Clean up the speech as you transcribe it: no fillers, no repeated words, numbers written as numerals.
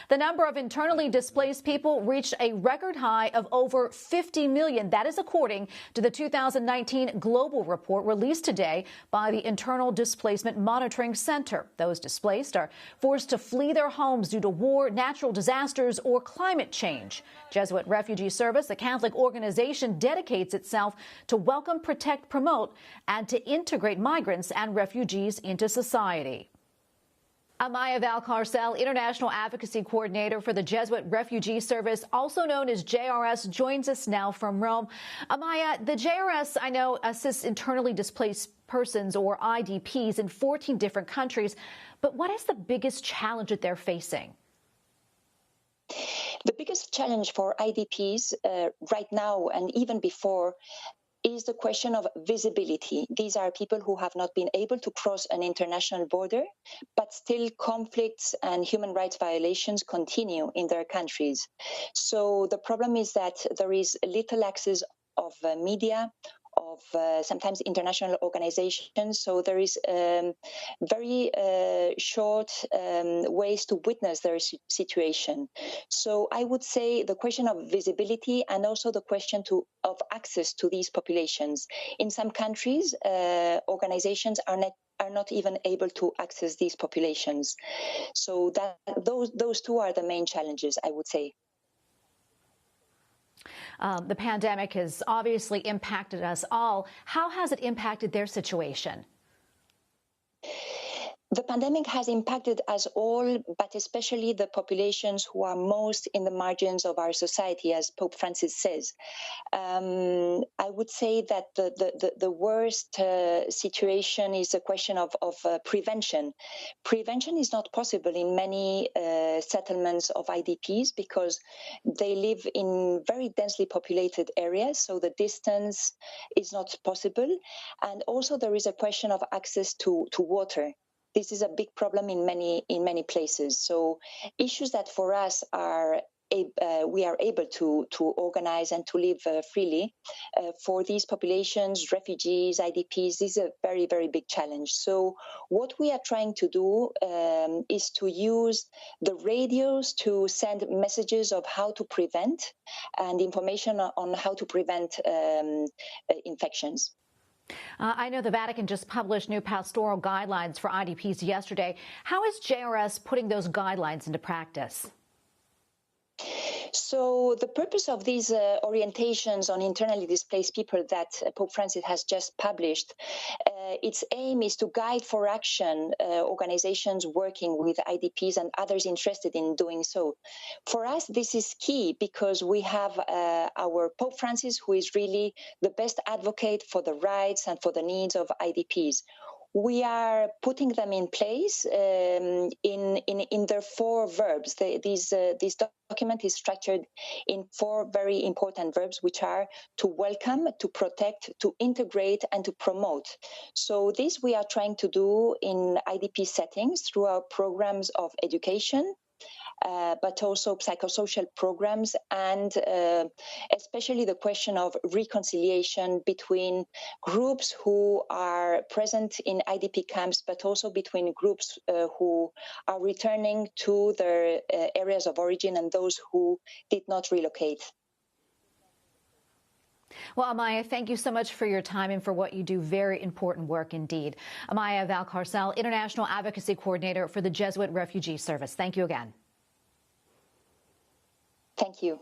The number of internally displaced people reached a record high of over 50 million. That is according to the 2019 global report released today by the Internal Displacement Monitoring Center. Those displaced are forced to flee their homes due to war, natural disasters, or climate change. Jesuit Refugee Service, the Catholic organization, dedicates itself to welcome, protect, promote, and to integrate migrants and refugees into society. Amaya Valcárcel, International Advocacy Coordinator for the Jesuit Refugee Service, also known as JRS, joins us now from Rome. Amaya, the JRS, I know, assists internally displaced persons, or IDPs, in 14 different countries. But what is the biggest challenge that they're facing? The biggest challenge for IDPs right now and even before is the question of visibility. These are people who have not been able to cross an international border, but still conflicts and human rights violations continue in their countries. So the problem is that there is little access of media, of sometimes international organizations. So there is very short ways to witness their situation. So I would say the question of visibility and also the question of access to these populations. In some countries, organizations are not even able to access these populations. So those two are the main challenges, I would say. The pandemic has obviously impacted us all. How has it impacted their situation? The pandemic has impacted us all, but especially the populations who are most in the margins of our society, as Pope Francis says. I would say that the worst situation is a question of prevention. Prevention is not possible in many settlements of IDPs because they live in very densely populated areas, so the distance is not possible. And also there is a question of access to water. This is a big problem in many places. So issues that for us are we are able to organize and to live freely. For these populations, refugees, IDPs, this is a very, very big challenge. So what we are trying to do is to use the radios to send messages of how to prevent and information on how to prevent infections. I know the Vatican just published new pastoral guidelines for IDPs yesterday. How is JRS putting those guidelines into practice? So the purpose of these orientations on internally displaced people that Pope Francis has just published, its aim is to guide for action organizations working with IDPs and others interested in doing so. For us, this is key because we have our Pope Francis, who is really the best advocate for the rights and for the needs of IDPs. We are putting them in place in their 4 verbs. This document is structured in 4 very important verbs, which are to welcome, to protect, to integrate, and to promote. So this we are trying to do in IDP settings through our programs of education, but also psychosocial programs, and especially the question of reconciliation between groups who are present in IDP camps, but also between groups who are returning to their areas of origin and those who did not relocate. Well, Amaya, thank you so much for your time and for what you do. Very important work indeed. Amaya Valcárcel, International Advocacy Coordinator for the Jesuit Refugee Service. Thank you again. Thank you.